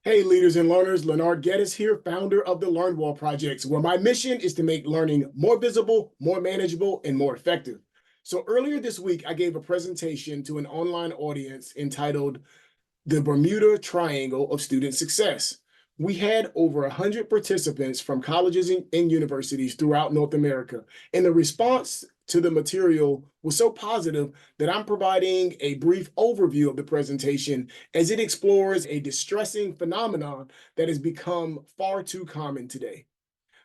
Hey, leaders and learners, Leonard Geddes here, founder of the LearnWell projects, where my mission is to make learning more visible, more manageable, and more effective. So earlier this week, I gave a presentation to an online audience entitled The Bermuda Triangle of Student Success. We had over 100 participants from colleges and universities throughout North America, and the response to the material was so positive that I'm providing a brief overview of the presentation as it explores a distressing phenomenon that has become far too common today.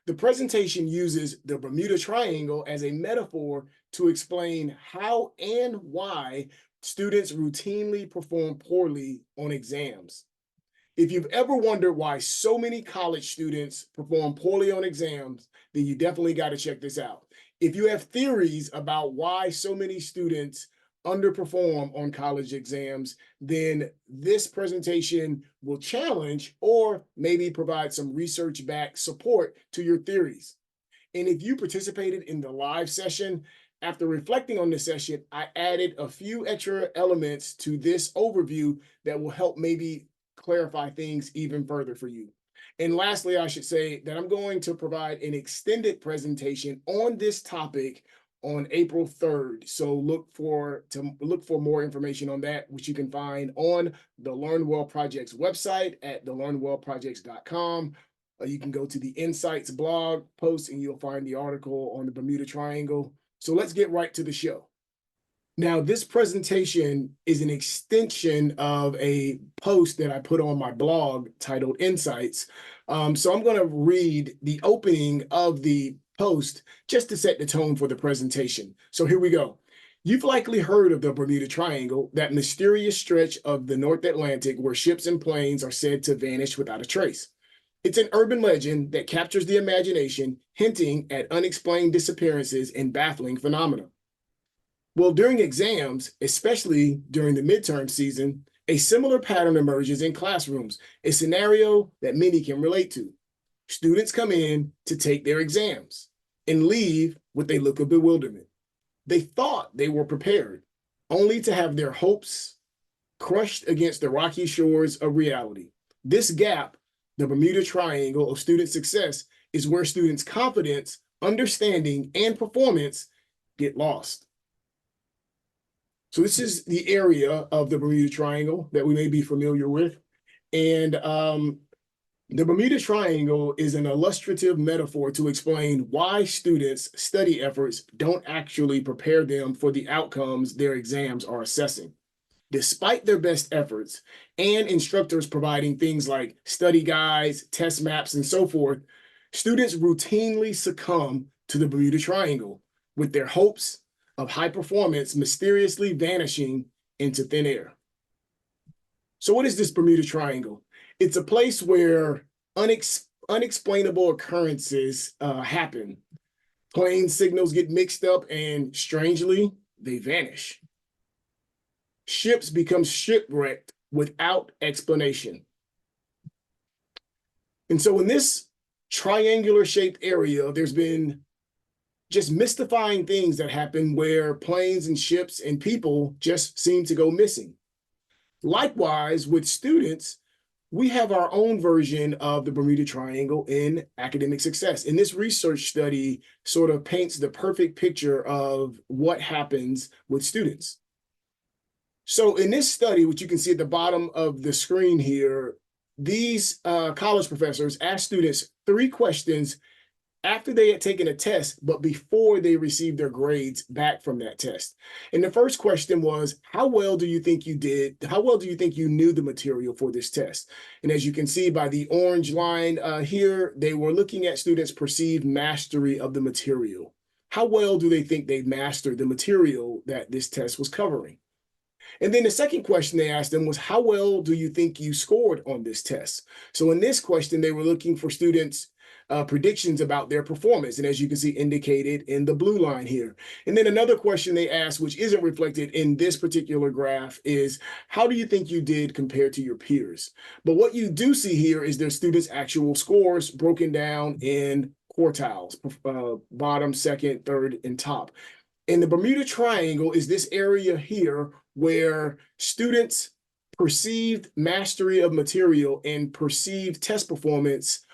The presentation uses the Bermuda Triangle as a metaphor to explain how and why students routinely perform poorly on exams. If you've ever wondered why so many college students perform poorly on exams, then you definitely got to check this out. If you have theories about why so many students underperform on college exams, then this presentation will challenge or maybe provide some research-backed support to your theories. And if you participated in the live session, after reflecting on this session, I added a few extra elements to this overview that will help maybe clarify things even further for you. And lastly, I should say that I'm going to provide an extended presentation on this topic on April 3rd. So look for more information on that, which you can find on the LearnWell Projects website at thelearnwellprojects.com. You can go to the Insights blog post and you'll find the article on the Bermuda Triangle. So let's get right to the show. Now, this presentation is an extension of a post that I put on my blog titled Insights. So I'm going to read the opening of the post just to set the tone for the presentation. So here we go. You've likely heard of the Bermuda Triangle, that mysterious stretch of the North Atlantic where ships and planes are said to vanish without a trace. It's an urban legend that captures the imagination, hinting at unexplained disappearances and baffling phenomena. Well, during exams, especially during the midterm season, a similar pattern emerges in classrooms, a scenario that many can relate to. Students come in to take their exams and leave with a look of bewilderment. They thought they were prepared, only to have their hopes crushed against the rocky shores of reality. This gap, the Bermuda Triangle of student success, is where students' confidence, understanding, and performance get lost. So this is the area of the Bermuda Triangle that we may be familiar with. And the Bermuda Triangle is an illustrative metaphor to explain why students' study efforts don't actually prepare them for the outcomes their exams are assessing. Despite their best efforts and instructors providing things like study guides, test maps, and so forth, students routinely succumb to the Bermuda Triangle with their hopes of high performance mysteriously vanishing into thin air. So what is this Bermuda Triangle? It's a place where unexplainable occurrences happen. Plane signals get mixed up and strangely, they vanish. Ships become shipwrecked without explanation. And so in this triangular shaped area, there's been just mystifying things that happen where planes and ships and people just seem to go missing. Likewise, with students, we have our own version of the Bermuda Triangle in academic success. And this research study sort of paints the perfect picture of what happens with students. So in this study, which you can see at the bottom of the screen here, these college professors asked students 3 questions after they had taken a test, but before they received their grades back from that test. And the first question was, how well do you think you did? How well do you think you knew the material for this test? And as you can see by the orange line here, they were looking at students' perceived mastery of the material. How well do they think they mastered the material that this test was covering? And then the second question they asked them was, how well do you think you scored on this test? So in this question, they were looking for students' predictions about their performance. And as you can see indicated in the blue line here. And then another question they asked, which isn't reflected in this particular graph, is how do you think you did compared to your peers? But what you do see here is their students' actual scores broken down in quartiles, bottom, second, third, and top. And the Bermuda Triangle is this area here where students perceived mastery of material and perceived test performance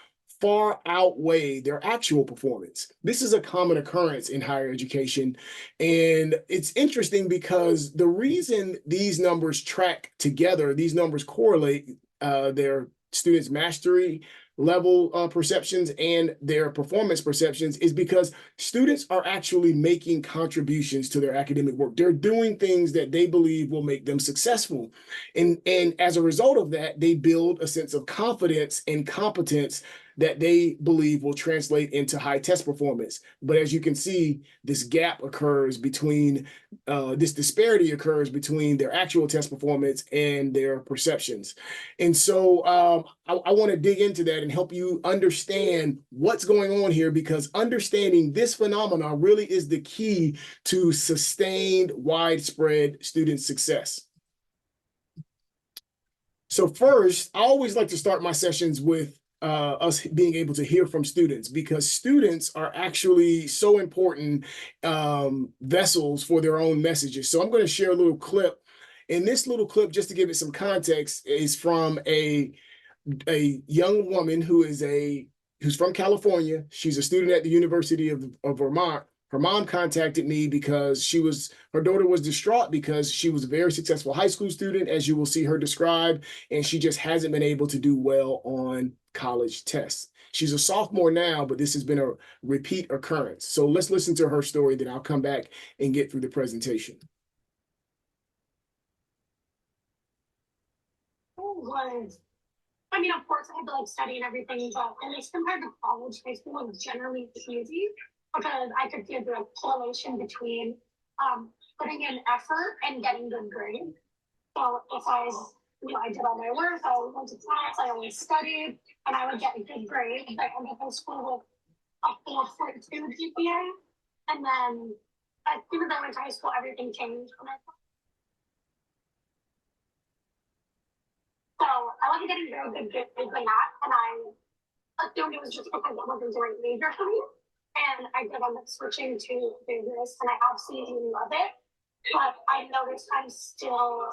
far outweigh their actual performance. This is a common occurrence in higher education. And it's interesting because the reason these numbers track together, these numbers correlate their students' mastery level perceptions and their performance perceptions is because students are actually making contributions to their academic work. They're doing things that they believe will make them successful. And as a result of that, they build a sense of confidence and competence that they believe will translate into high test performance. But as you can see, this gap occurs between, this disparity occurs between their actual test performance and their perceptions. And so I want to dig into that and help you understand what's going on here, because understanding this phenomenon really is the key to sustained, widespread student success. So first, I always like to start my sessions with us being able to hear from students, because students are actually so important vessels for their own messages. So I'm going to share a little clip. And this little clip, just to give it some context, is from a young woman who's from California. She's a student at the University of Vermont. Her mom contacted me because her daughter was distraught because she was a very successful high school student, as you will see her describe, and she just hasn't been able to do well on college tests. She's a sophomore now, but this has been a repeat occurrence. So let's listen to her story, then I'll come back and get through the presentation. I mean, of course, I had to like study and everything, but at least compared to college, high school was generally easy because I could feel the correlation between putting in effort and getting good grades. So if I did all my work, I went to class, I always studied, and I would get a good grade. I ended high school with a 4.2 GPA, and then as soon as I went to high school, everything changed. So I wasn't getting very good grades in that, and I assumed it was just because it wasn't the right major for me. And I did end up switching to business, and I absolutely love it. But I noticed I'm still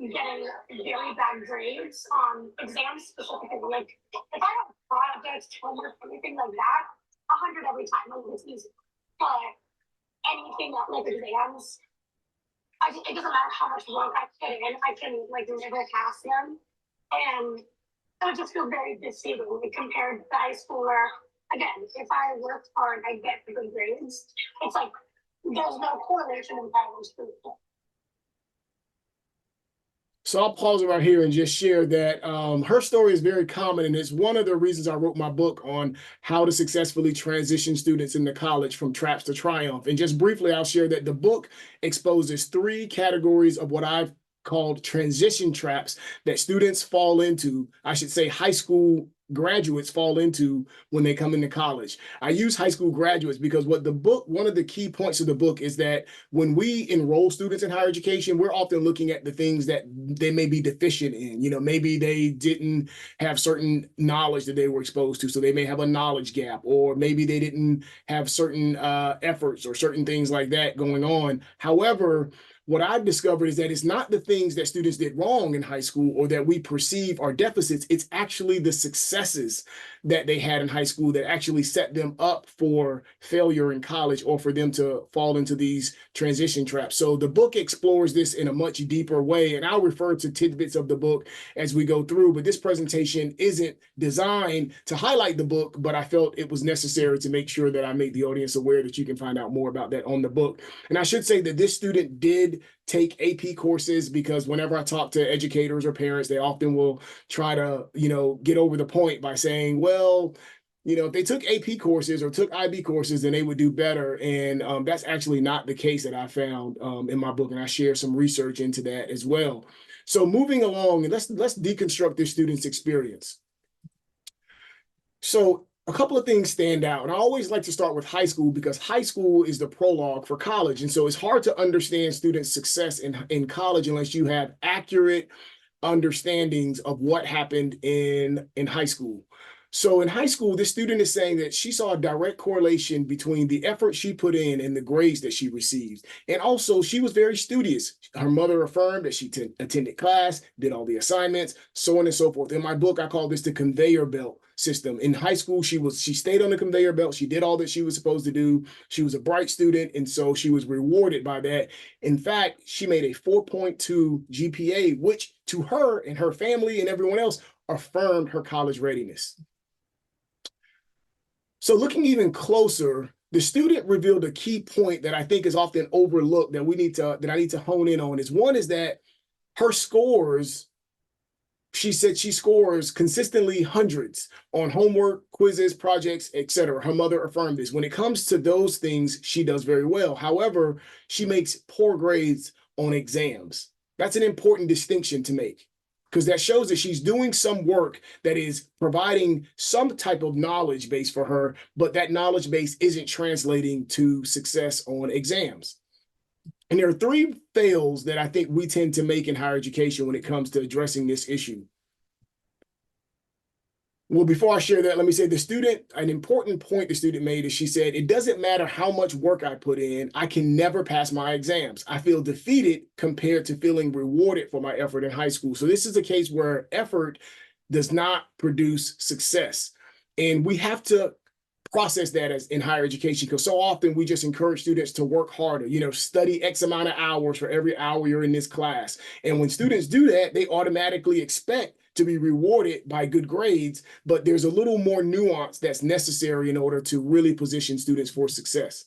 getting very bad grades on exams specifically. Like if I have projects, homework, anything like that, 100 every time, like it's easy. But anything that like exams, it doesn't matter how much work I put in, I can like never pass them. And I would just feel very deceiving compared to high school where, again, if I worked hard, I get good grades. It's like there's no correlation in college. So I'll pause right here and just share that her story is very common, and it's one of the reasons I wrote my book on how to successfully transition students into college from traps to triumph. And just briefly, I'll share that the book exposes 3 categories of what I've called transition traps that students fall into, I should say high school graduates fall into when they come into college. I use high school graduates because one of the key points of the book is that when we enroll students in higher education, we're often looking at the things that they may be deficient in. Maybe they didn't have certain knowledge that they were exposed to, so they may have a knowledge gap, or maybe they didn't have certain efforts or certain things like that going on. However, what I've discovered is that it's not the things that students did wrong in high school or that we perceive are deficits. It's actually the successes that they had in high school that actually set them up for failure in college or for them to fall into these transition traps. So the book explores this in a much deeper way, and I'll refer to tidbits of the book as we go through, but this presentation isn't designed to highlight the book, but I felt it was necessary to make sure that I made the audience aware that you can find out more about that on the book. And I should say that this student did take AP courses, because whenever I talk to educators or parents, they often will try to, get over the point by saying, well, if they took AP courses or took IB courses, then they would do better. And that's actually not the case that I found in my book. And I share some research into that as well. So moving along, and let's deconstruct this student's experience. So a couple of things stand out, and I always like to start with high school because high school is the prologue for college. And so it's hard to understand students' success in college unless you have accurate understandings of what happened in high school. So in high school, this student is saying that she saw a direct correlation between the effort she put in and the grades that she received. And also, she was very studious. Her mother affirmed that she attended class, did all the assignments, so on and so forth. In my book, I call this the conveyor belt system. In high school, she stayed on the conveyor belt. She did all that she was supposed to do. She was a bright student, and so she was rewarded by that. In fact, she made a 4.2 GPA, which to her and her family and everyone else affirmed her college readiness. So looking even closer, the student revealed a key point that I think is often overlooked that I need to hone in on. One is that her scores, she said she scores consistently hundreds on homework, quizzes, projects, etc. Her mother affirmed this. When it comes to those things, she does very well. However, she makes poor grades on exams. That's an important distinction to make, because that shows that she's doing some work that is providing some type of knowledge base for her, but that knowledge base isn't translating to success on exams. And there are three fails that I think we tend to make in higher education when it comes to addressing this issue. Well, before I share that, let me say an important point the student made is she said, it doesn't matter how much work I put in, I can never pass my exams. I feel defeated compared to feeling rewarded for my effort in high school. So this is a case where effort does not produce success. And we have to process that as in higher education, because so often we just encourage students to work harder, study X amount of hours for every hour you're in this class. And when students do that, they automatically expect to be rewarded by good grades, but there's a little more nuance that's necessary in order to really position students for success.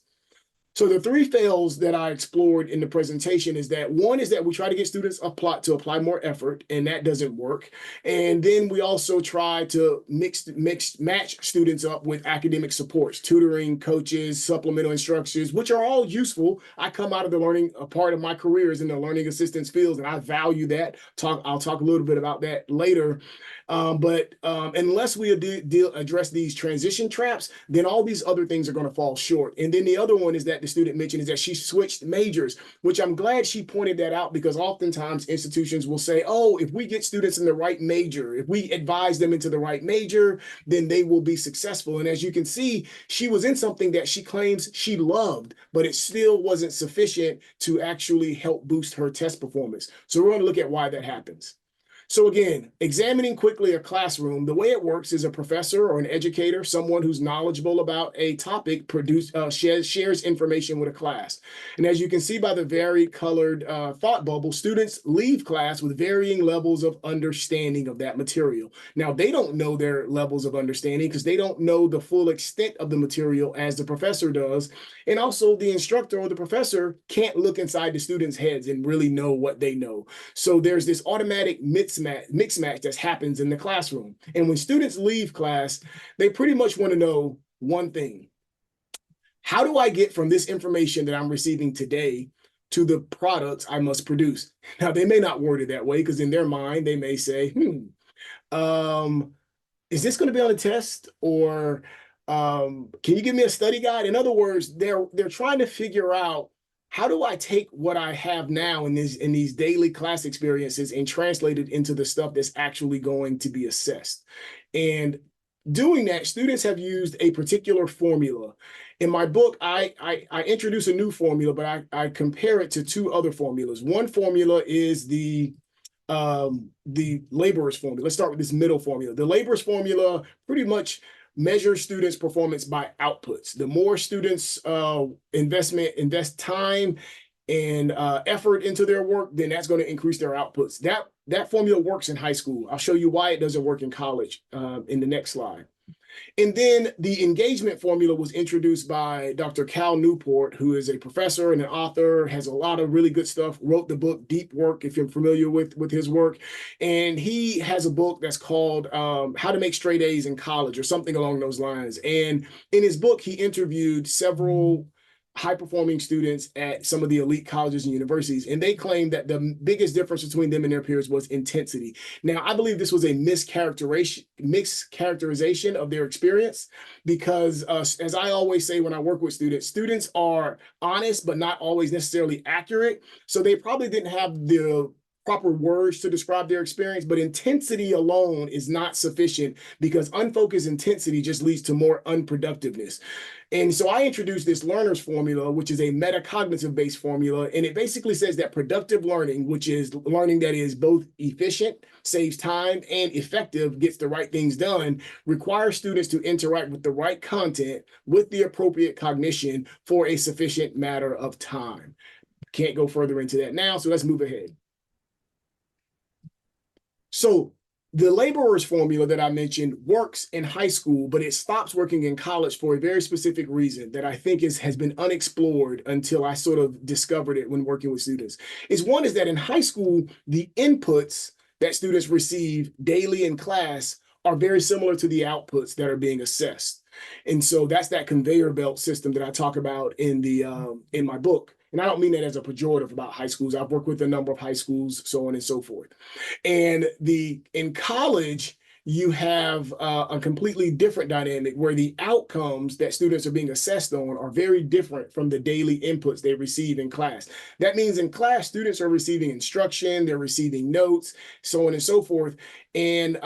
So the three fails that I explored in the presentation is that one is that we try to get students to apply more effort, and that doesn't work. And then we also try to match students up with academic supports, tutoring, coaches, supplemental instructors, which are all useful. I come out of the learning, a part of my career is in the learning assistance fields, and I value that. I'll talk a little bit about that later. But unless we address these transition traps, then all these other things are going to fall short. And then the other one is that the student mentioned is that she switched majors, which I'm glad she pointed that out, because oftentimes institutions will say, oh, if we get students in the right major, if we advise them into the right major, then they will be successful. And as you can see, she was in something that she claims she loved, but it still wasn't sufficient to actually help boost her test performance. So we're going to look at why that happens. So again, examining quickly a classroom, the way it works is a professor or an educator, someone who's knowledgeable about a topic, shares information with a class. And as you can see by the vari-colored thought bubble, students leave class with varying levels of understanding of that material. Now, they don't know their levels of understanding because they don't know the full extent of the material as the professor does. And also the instructor or the professor can't look inside the students' heads and really know what they know. So there's this automatic mix match that happens in the classroom. And when students leave class, they pretty much want to know one thing. How do I get from this information that I'm receiving today to the products I must produce? Now, they may not word it that way, because in their mind, they may say, is this going to be on a test? Or can you give me a study guide? In other words, they're trying to figure out, how do I take what I have now in these daily class experiences and translate it into the stuff that's actually going to be assessed? And doing that, students have used a particular formula. In my book, I introduce a new formula, but I compare it to two other formulas. One formula is the laborer's formula. Let's start with this middle formula. The laborer's formula pretty much measure students' performance by outputs. The more students invest time and effort into their work, then that's going to increase their outputs. That formula works in high school. I'll show you why it doesn't work in college in the next slide. And then the engagement formula was introduced by Dr. Cal Newport, who is a professor and an author, has a lot of really good stuff, wrote the book Deep Work, if you're familiar with his work. And he has a book that's called How to Make Straight A's in College, or something along those lines. And in his book, he interviewed several high-performing students at some of the elite colleges and universities, and they claimed that the biggest difference between them and their peers was intensity. Now, I believe this was a mischaracterization of their experience, because as I always say when I work with students are honest, but not always necessarily accurate. So they probably didn't have the proper words to describe their experience, but intensity alone is not sufficient because unfocused intensity just leads to more unproductiveness. And so I introduced this learner's formula, which is a metacognitive based formula. And it basically says that productive learning, which is learning that is both efficient, saves time, and effective, gets the right things done, requires students to interact with the right content with the appropriate cognition for a sufficient matter of time. Can't go further into that now, so let's move ahead. So the laborer's formula that I mentioned works in high school, but it stops working in college for a very specific reason that I think has been unexplored until I sort of discovered it when working with students. One is that in high school, the inputs that students receive daily in class are very similar to the outputs that are being assessed. And so that's that conveyor belt system that I talk about in my book. And I don't mean that as a pejorative about high schools. I've worked with a number of high schools, so on and so forth. And in college, you have a completely different dynamic where the outcomes that students are being assessed on are very different from the daily inputs they receive in class. That means in class, students are receiving instruction, they're receiving notes, so on and so forth. And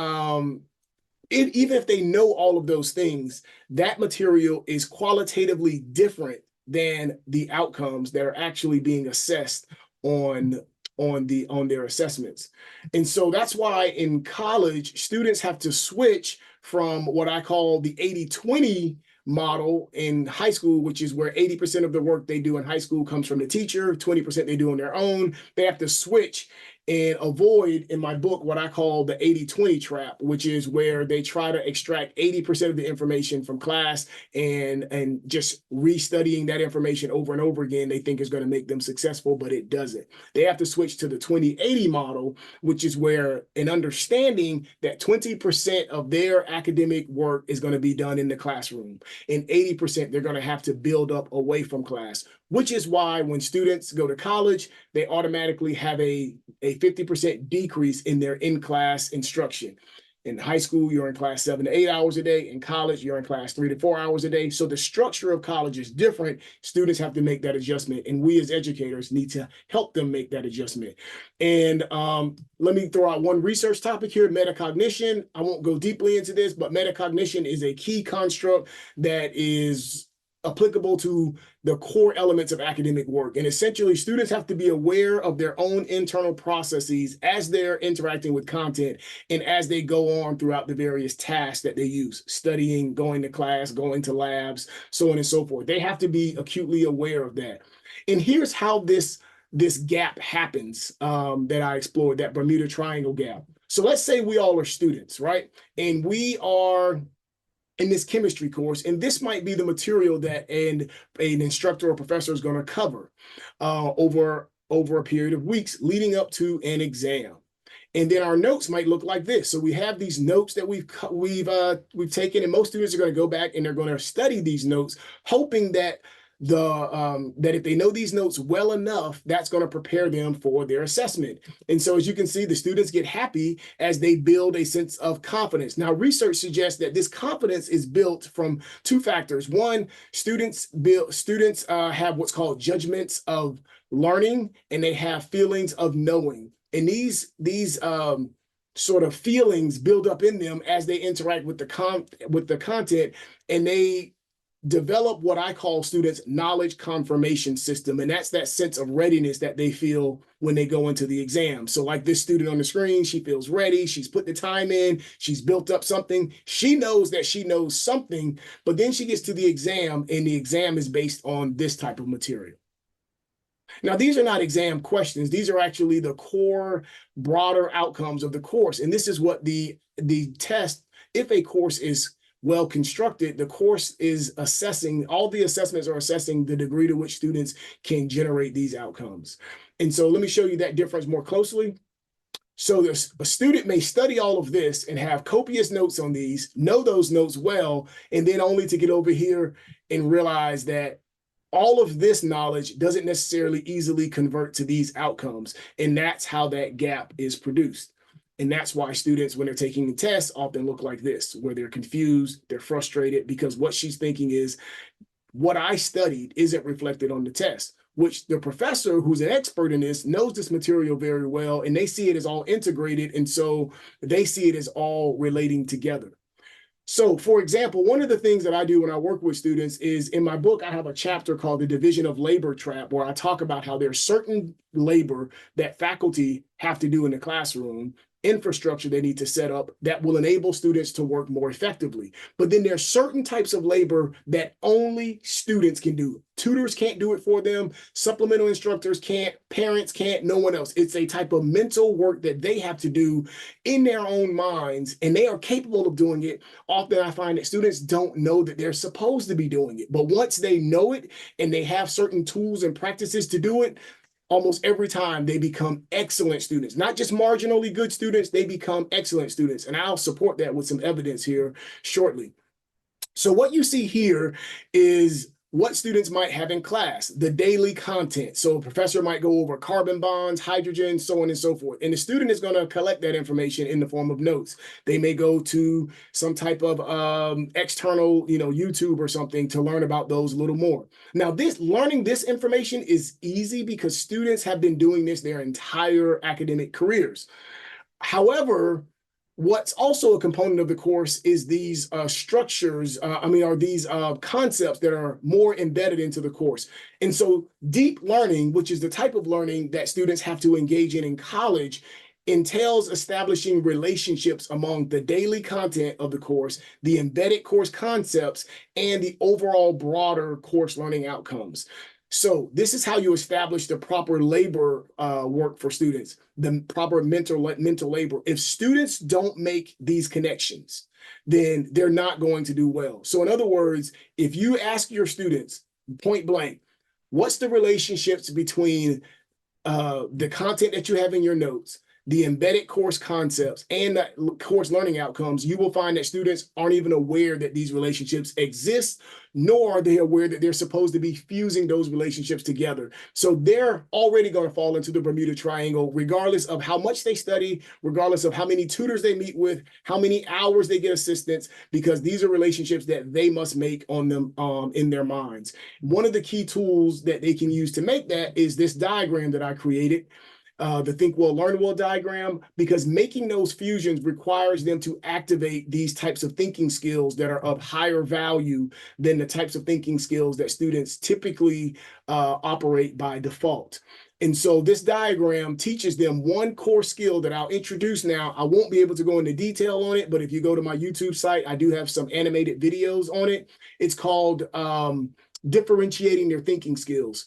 even if they know all of those things, that material is qualitatively different than the outcomes that are actually being assessed on their assessments. And so that's why in college, students have to switch from what I call the 80-20 model in high school, which is where 80% of the work they do in high school comes from the teacher, 20% they do on their own. They have to switch and avoid, in my book, what I call the 80-20 trap, which is where they try to extract 80% of the information from class and just restudying that information over and over again, they think is going to make them successful, but it doesn't. They have to switch to the 20-80 model, which is where an understanding that 20% of their academic work is going to be done in the classroom, and 80% they're going to have to build up away from class, which is why when students go to college, they automatically have a 50% decrease in their in-class instruction. In high school, you're in class 7 to 8 hours a day. In college, you're in class 3 to 4 hours a day. So the structure of college is different. Students have to make that adjustment, and we as educators need to help them make that adjustment. And let me throw out one research topic here, metacognition. I won't go deeply into this, but metacognition is a key construct that is applicable to the core elements of academic work. And essentially, students have to be aware of their own internal processes as they're interacting with content and as they go on throughout the various tasks that they use, studying, going to class, going to labs, so on and so forth. They have to be acutely aware of that. And here's how this gap happens that I explored, that Bermuda Triangle gap. So let's say we all are students, right? And we are in this chemistry course, and this might be the material that an instructor or professor is going to cover over a period of weeks leading up to an exam. And then our notes might look like this. So we have these notes that we've taken, and most students are going to go back and they're going to study these notes, hoping that that if they know these notes well enough, that's going to prepare them for their assessment. And so as you can see, the students get happy as they build a sense of confidence. Now, research suggests that this confidence is built from two factors. One, students have what's called judgments of learning, and they have feelings of knowing. And these sort of feelings build up in them as they interact with the content, and they develop what I call students' knowledge confirmation system. And that's that sense of readiness that they feel when they go into the exam. So like this student on the screen, she feels ready. She's put the time in. She's built up something. She knows that she knows something, but then she gets to the exam, and the exam is based on this type of material. Now, these are not exam questions. These are actually the core, broader outcomes of the course. And this is what the test, if a course is well constructed, the course is assessing, all the assessments are assessing the degree to which students can generate these outcomes. And so let me show you that difference more closely. So a student may study all of this and have copious notes on these, know those notes well, and then only to get over here and realize that all of this knowledge doesn't necessarily easily convert to these outcomes. And that's how that gap is produced. And that's why students, when they're taking the test, often look like this, where they're confused, they're frustrated, because what she's thinking is, what I studied isn't reflected on the test. which the professor, who's an expert in this, knows this material very well, and they see it as all integrated, and so they see it as all relating together. So, for example, one of the things that I do when I work with students is in my book, I have a chapter called The Division of Labor Trap, where I talk about how there's certain labor that faculty have to do in the classroom, infrastructure they need to set up that will enable students to work more effectively. But then there's certain types of labor that only students can do. Tutors can't do it for them. Supplemental instructors can't. Parents can't. No one else. It's a type of mental work that they have to do in their own minds, and they are capable of doing it. Often I find that students don't know that they're supposed to be doing it. But once they know it and they have certain tools and practices to do it, almost every time they become excellent students, not just marginally good students, they become excellent students. And I'll support that with some evidence here shortly. So what you see here is what students might have in class, the daily content. So a professor might go over carbon bonds, hydrogen, so on and so forth. And the student is going to collect that information in the form of notes. They may go to some type of external, YouTube or something to learn about those a little more. Now, learning this information is easy because students have been doing this their entire academic careers. However, what's also a component of the course is these structures, these concepts that are more embedded into the course. And so deep learning, which is the type of learning that students have to engage in college, entails establishing relationships among the daily content of the course, the embedded course concepts, and the overall broader course learning outcomes. So this is how you establish the proper labor work for students, the proper mental labor. If students don't make these connections, then they're not going to do well. So in other words, if you ask your students point blank, what's the relationships between the content that you have in your notes, the embedded course concepts, and the course learning outcomes, you will find that students aren't even aware that these relationships exist, nor are they aware that they're supposed to be fusing those relationships together. So they're already going to fall into the Bermuda Triangle, regardless of how much they study, regardless of how many tutors they meet with, how many hours they get assistance, because these are relationships that they must make on them in their minds. One of the key tools that they can use to make that is this diagram that I created. The Think Well, Learn Well diagram, because making those fusions requires them to activate these types of thinking skills that are of higher value than the types of thinking skills that students typically operate by default. And so this diagram teaches them one core skill that I'll introduce now. I won't be able to go into detail on it, but if you go to my YouTube site, I do have some animated videos on it. It's called differentiating their thinking skills.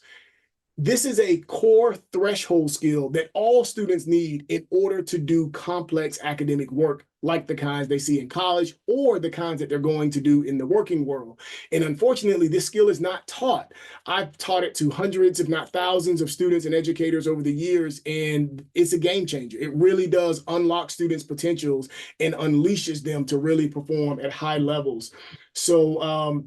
This is a core threshold skill that all students need in order to do complex academic work, like the kinds they see in college or the kinds that they're going to do in the working world. And unfortunately, this skill is not taught. I've taught it to hundreds, if not thousands, of students and educators over the years, and it's a game changer. It really does unlock students' potentials and unleashes them to really perform at high levels. So,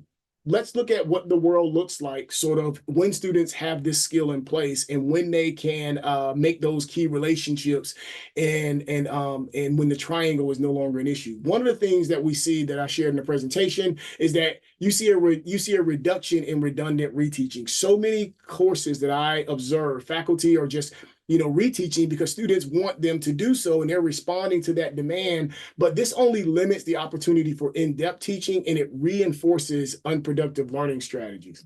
let's look at what the world looks like sort of when students have this skill in place and when they can make those key relationships and when the triangle is no longer an issue. One of the things that we see that I shared in the presentation is that you see a reduction in redundant reteaching. So many courses that I observe, faculty are just reteaching because students want them to do so and they're responding to that demand. But this only limits the opportunity for in-depth teaching and it reinforces unproductive learning strategies.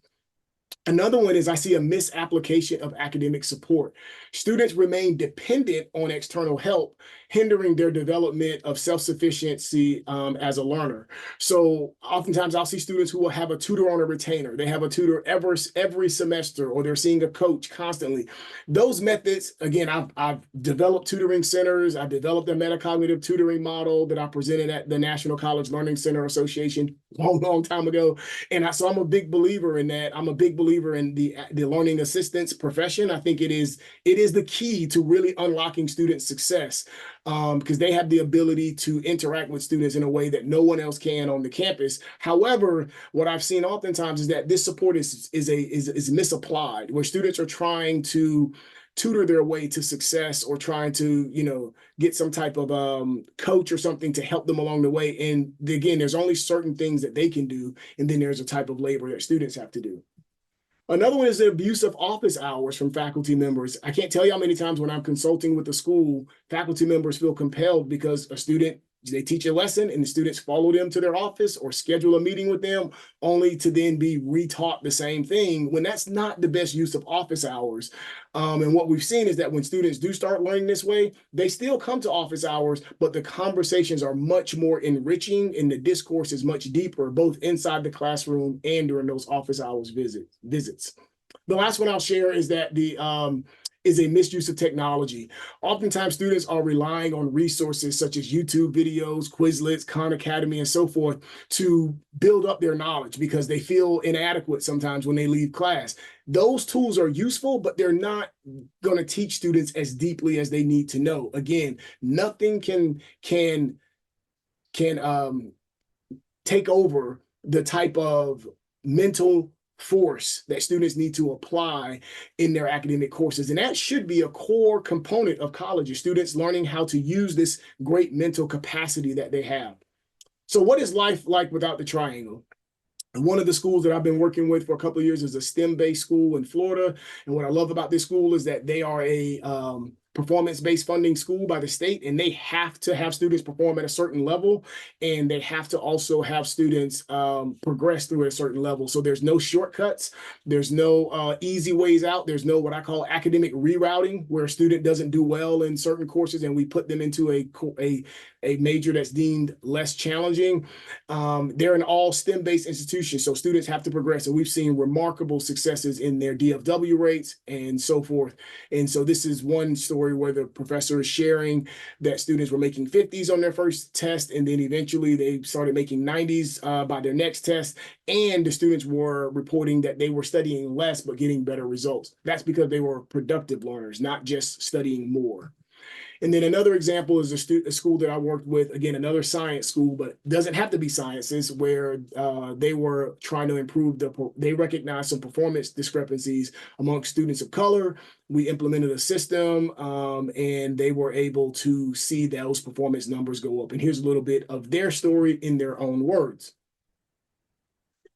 Another one is I see a misapplication of academic support. Students remain dependent on external help, hindering their development of self-sufficiency as a learner. So oftentimes I'll see students who will have a tutor on a retainer. They have a tutor every semester, or they're seeing a coach constantly. Those methods, again, I've developed tutoring centers. I developed a metacognitive tutoring model that I presented at the National College Learning Center Association a long time ago. And so I'm a big believer in that. I'm a big believer in the learning assistance profession. I think it is the key to really unlocking student success because they have the ability to interact with students in a way that no one else can on the campus. However, what I've seen oftentimes is that this support is misapplied, where students are trying to tutor their way to success or trying to, get some type of coach or something to help them along the way. And again, there's only certain things that they can do. And then there's a type of labor that students have to do. Another one is the abuse of office hours from faculty members. I can't tell you how many times when I'm consulting with the school, faculty members feel compelled because a student, they teach a lesson and the students follow them to their office or schedule a meeting with them only to then be retaught the same thing when that's not the best use of office hours. And what we've seen is that when students do start learning this way, they still come to office hours, but the conversations are much more enriching and the discourse is much deeper, both inside the classroom and during those office hours visits. The last one I'll share is that is a misuse of technology. Oftentimes, students are relying on resources such as YouTube videos, Quizlets, Khan Academy, and so forth to build up their knowledge because they feel inadequate sometimes when they leave class. Those tools are useful, but they're not going to teach students as deeply as they need to know. Again, nothing can take over the type of mental force that students need to apply in their academic courses. And that should be a core component of college, is students learning how to use this great mental capacity that they have. So what is life like without the triangle? And one of the schools that I've been working with for a couple of years is a STEM-based school in Florida. And what I love about this school is that they are a performance-based funding school by the state, and they have to have students perform at a certain level, and they have to also have students progress through a certain level. So there's no shortcuts, there's no easy ways out, there's no what I call academic rerouting, where a student doesn't do well in certain courses and we put them into a major that's deemed less challenging. They're an all STEM-based institution, so students have to progress, and we've seen remarkable successes in their DFW rates and so forth. And so this is one story where the professor is sharing that students were making 50s on their first test, and then eventually they started making 90s by their next test, and the students were reporting that they were studying less but getting better results. That's because they were productive learners, not just studying more. And then another example is a school that I worked with, again, another science school, but doesn't have to be sciences, where they were trying to improve they recognized some performance discrepancies among students of color. We implemented a system and they were able to see those performance numbers go up. And here's a little bit of their story in their own words.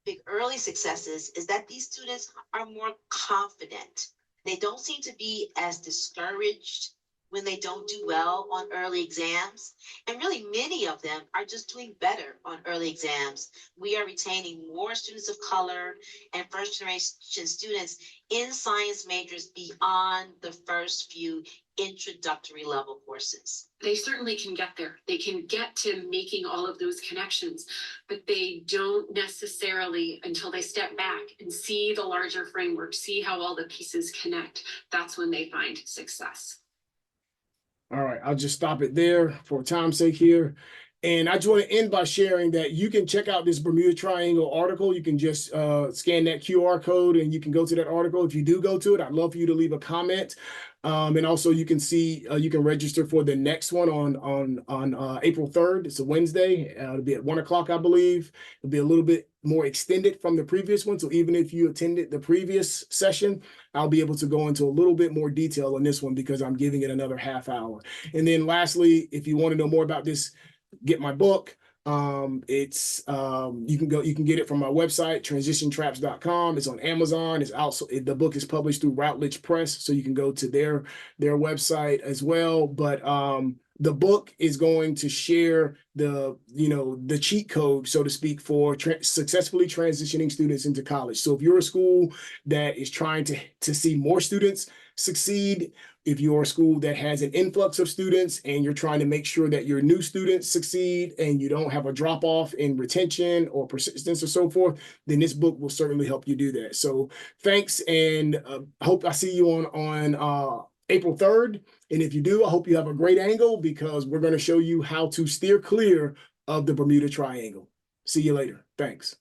Big early successes is that these students are more confident. They don't seem to be as discouraged when they don't do well on early exams. And really, many of them are just doing better on early exams. We are retaining more students of color and first-generation students in science majors beyond the first few introductory level courses. They certainly can get there. They can get to making all of those connections, but they don't necessarily, until they step back and see the larger framework, see how all the pieces connect, that's when they find success. All right, I'll just stop it there for time's sake here. And I just want to end by sharing that you can check out this Bermuda Triangle article. You can just scan that QR code and you can go to that article. If you do go to it, I'd love for you to leave a comment. And also you can see, you can register for the next one on April 3rd. It's a Wednesday. It'll be at 1 o'clock, I believe. It'll be a little bit more extended from the previous one. So even if you attended the previous session, I'll be able to go into a little bit more detail on this one because I'm giving it another half hour. And then lastly, if you want to know more about this, get my book. You can get it from my website, transitiontraps.com. It's on Amazon. It's also, the book is published through Routledge Press, so you can go to their website as well. But the book is going to share the cheat code, so to speak, for successfully transitioning students into college. So if you're a school that is trying to see more students succeed, if you're a school that has an influx of students and you're trying to make sure that your new students succeed and you don't have a drop off in retention or persistence or so forth, then this book will certainly help you do that. So thanks, and I hope I see you on April 3rd. And if you do, I hope you have a great angle, because we're going to show you how to steer clear of the Bermuda Triangle. See you later. Thanks.